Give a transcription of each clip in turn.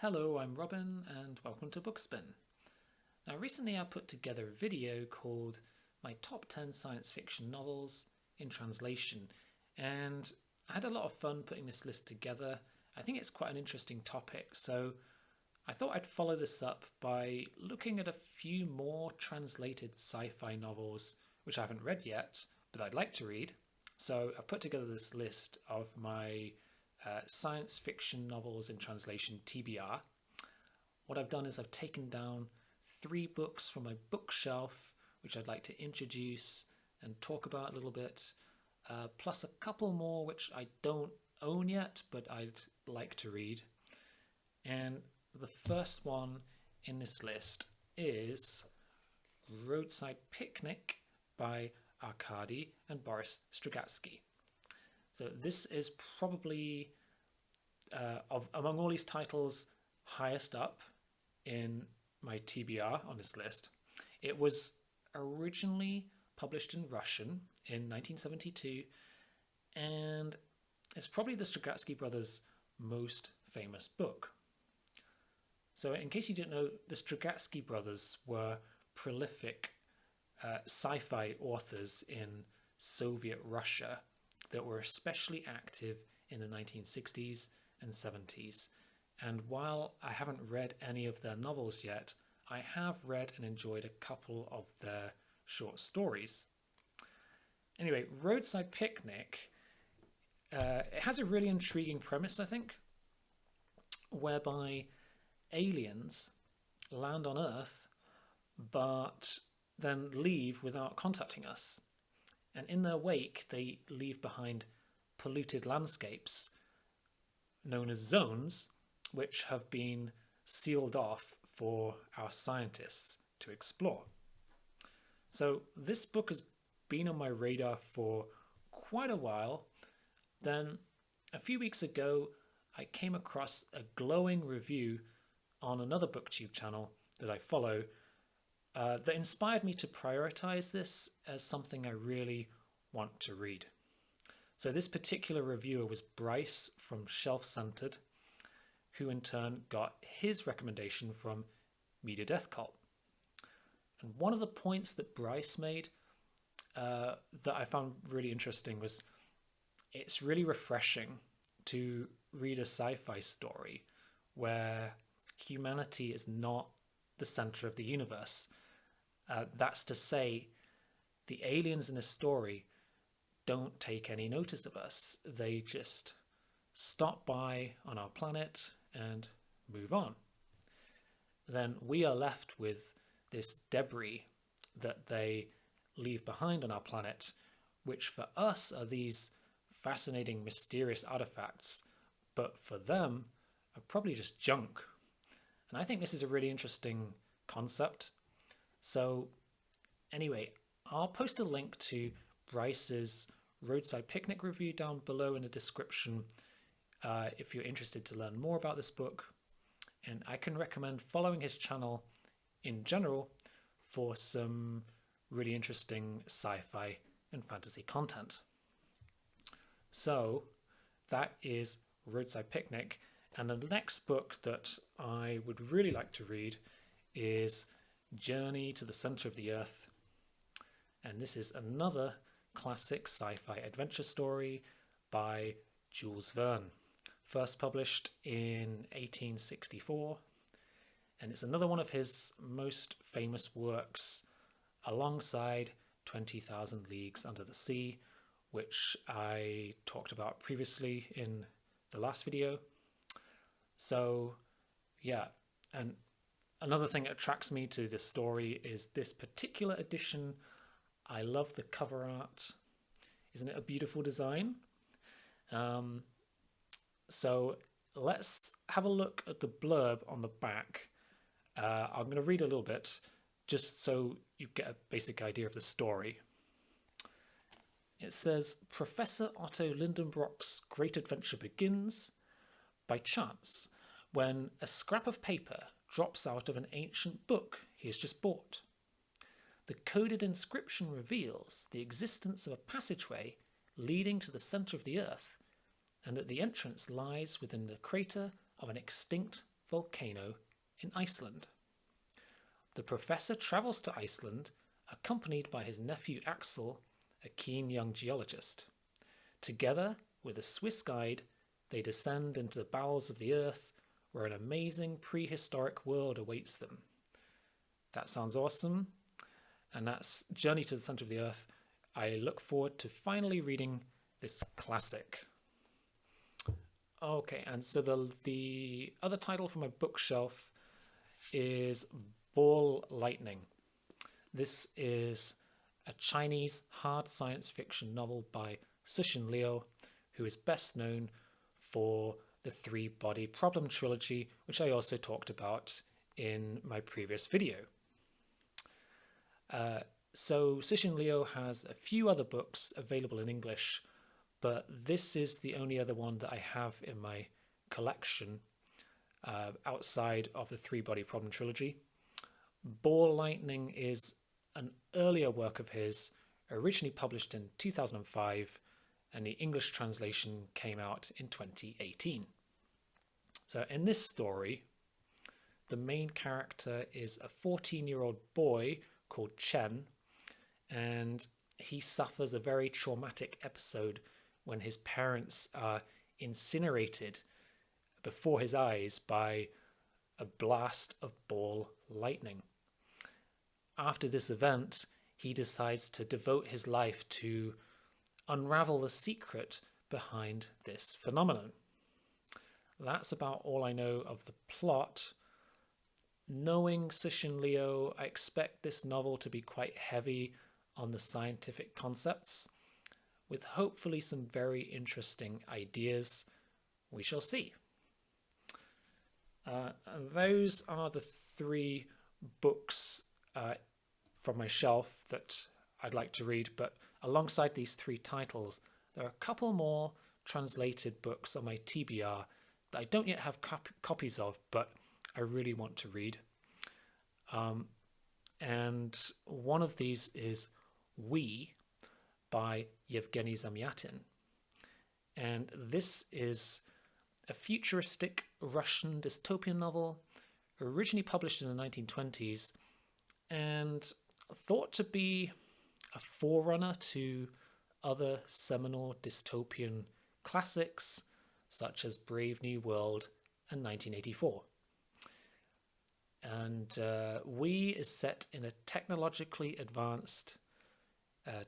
Hello, I'm Robin and welcome to Bookspin. Now recently I put together a video called My Top 10 Science Fiction Novels in Translation, and I had a lot of fun putting this list together. I think it's quite an interesting topic, so I thought I'd follow this up by looking at a few more translated sci-fi novels which I haven't read yet, but I'd like to read. So I put together this list of my science fiction novels in translation, TBR. What I've done is I've taken down 3 books from my bookshelf which I'd like to introduce and talk about a little bit, plus a couple more which I don't own yet but I'd like to read. And the first one in this list is Roadside Picnic by Arkady and Boris Strugatsky. So this is probably, among all these titles, highest up in my TBR on this list. It was originally published in Russian in 1972, and it's probably the Strugatsky brothers' most famous book. So in case you didn't know, the Strugatsky brothers were prolific sci-fi authors in Soviet Russia that were especially active in the 1960s and 70s. And while I haven't read any of their novels yet, I have read and enjoyed a couple of their short stories. Anyway, Roadside Picnic, it has a really intriguing premise, I think, whereby aliens land on Earth but then leave without contacting us. And in their wake, they leave behind polluted landscapes known as zones, which have been sealed off for our scientists to explore. So this book has been on my radar for quite a while. Then a few weeks ago, I came across a glowing review on another booktube channel that I follow that inspired me to prioritize this as something I really want to read. So this particular reviewer was Bryce from Shelf Centered, who in turn got his recommendation from Media Death Cult. And one of the points that Bryce made that I found really interesting was it's really refreshing to read a sci-fi story where humanity is not the center of the universe. That's to say, the aliens in this story don't take any notice of us. They just stop by on our planet and move on. Then we are left with this debris that they leave behind on our planet, which for us are these fascinating, mysterious artifacts, but for them are probably just junk. And I think this is a really interesting concept. So anyway, I'll post a link to Bryce's Roadside Picnic review down below in the description if you're interested to learn more about this book. And I can recommend following his channel in general for some really interesting sci-fi and fantasy content. So that is Roadside Picnic. And the next book that I would really like to read is Journey to the Center of the Earth. And this is another classic sci-fi adventure story by Jules Verne, first published in 1864. And it's another one of his most famous works alongside 20,000 Leagues Under the Sea, which I talked about previously in the last video. So yeah, and another thing that attracts me to this story is this particular edition. I love the cover art. Isn't it a beautiful design? So let's have a look at the blurb on the back. I'm going to read a little bit just so you get a basic idea of the story. It says, Professor Otto Lindenbrock's great adventure begins by chance when a scrap of paper drops out of an ancient book he has just bought. The coded inscription reveals the existence of a passageway leading to the center of the Earth, and that the entrance lies within the crater of an extinct volcano in Iceland. The professor travels to Iceland, accompanied by his nephew Axel, a keen young geologist. Together, with a Swiss guide, they descend into the bowels of the earth, where an amazing prehistoric world awaits them. That sounds awesome, and that's Journey to the Center of the Earth. I look forward to finally reading this classic. Okay, and so the other title from my bookshelf is Ball Lightning. This is a Chinese hard science fiction novel by Cixin Liu, who is best known for the Three-Body Problem trilogy, which I also talked about in my previous video. So Cixin Liu has a few other books available in English, but this is the only other one that I have in my collection outside of the Three-Body Problem trilogy. Ball Lightning is an earlier work of his, originally published in 2005, and the English translation came out in 2018. So in this story, the main character is a 14-year-old boy called Chen, and he suffers a very traumatic episode when his parents are incinerated before his eyes by a blast of ball lightning. After this event, he decides to devote his life to unravel the secret behind this phenomenon. That's about all I know of the plot. Knowing Cixin Liu, I expect this novel to be quite heavy on the scientific concepts, with hopefully some very interesting ideas. We shall see. And those are the three books from my shelf that I'd like to read, but alongside these three titles, there are a couple more translated books on my TBR that I don't yet have copies of, but I really want to read. And one of these is We by Yevgeny Zamyatin. And this is a futuristic Russian dystopian novel, originally published in the 1920s, and thought to be a forerunner to other seminal dystopian classics such as Brave New World and 1984. And We is set in a technologically advanced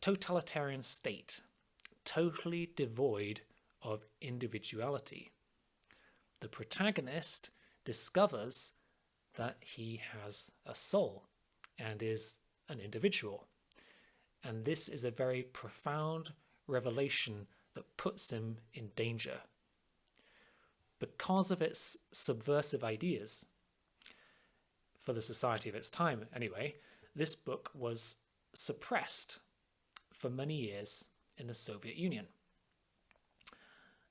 totalitarian state, totally devoid of individuality. The protagonist discovers that he has a soul and is an individual. And this is a very profound revelation that puts him in danger. Because of its subversive ideas, for the society of its time anyway, this book was suppressed for many years in the Soviet Union.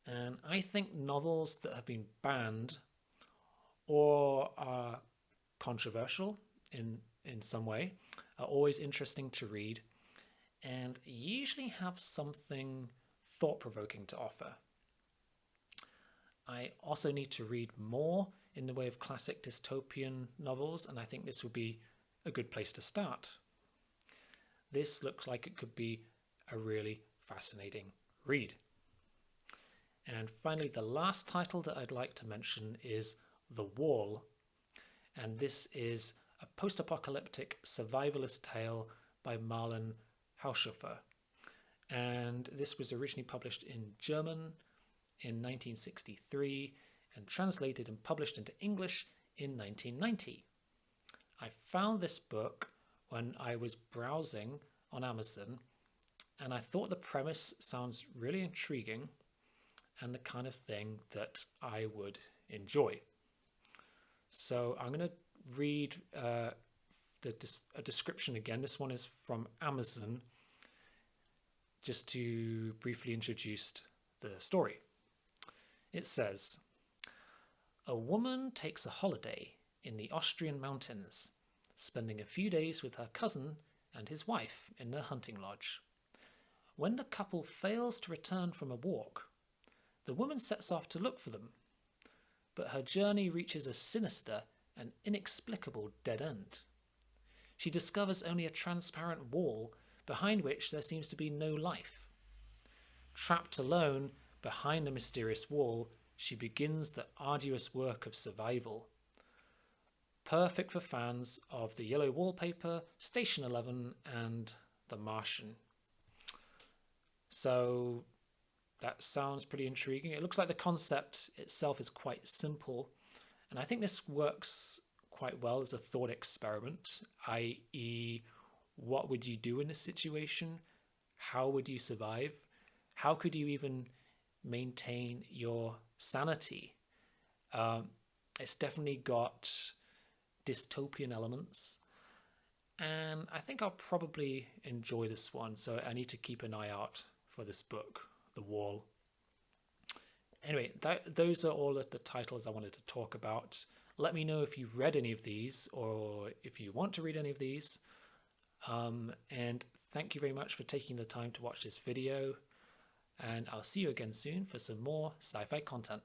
And I think novels that have been banned or are controversial in some way are always interesting to read and usually have something thought-provoking to offer. I also need to read more in the way of classic dystopian novels, and I think this would be a good place to start. This looks like it could be a really fascinating read. And finally, the last title that I'd like to mention is The Wall, and this is a post-apocalyptic survivalist tale by Marlon Haushofer. And this was originally published in German in 1963 and translated and published into English in 1990. I found this book when I was browsing on Amazon, and I thought the premise sounds really intriguing and the kind of thing that I would enjoy. So I'm going to read a description again. This one is from Amazon, just to briefly introduce the story. It says, a woman takes a holiday in the Austrian mountains, spending a few days with her cousin and his wife in their hunting lodge. When the couple fails to return from a walk, the woman sets off to look for them. but her journey reaches a sinister and inexplicable dead end. She discovers only a transparent wall behind which there seems to be no life. Trapped alone behind the mysterious wall, she begins the arduous work of survival. Perfect for fans of the Yellow Wallpaper, Station 11 and The Martian. So that sounds pretty intriguing. It looks like the concept itself is quite simple, and I think this works quite well as a thought experiment, i.e., what would you do in this situation? How would you survive? How could you even maintain your sanity? It's definitely got dystopian elements, and I think I'll probably enjoy this one, so I need to keep an eye out for this book, The Wall. Anyway, those are all of the titles I wanted to talk about. Let me know if you've read any of these or if you want to read any of these. And thank you very much for taking the time to watch this video. And I'll see you again soon for some more sci-fi content.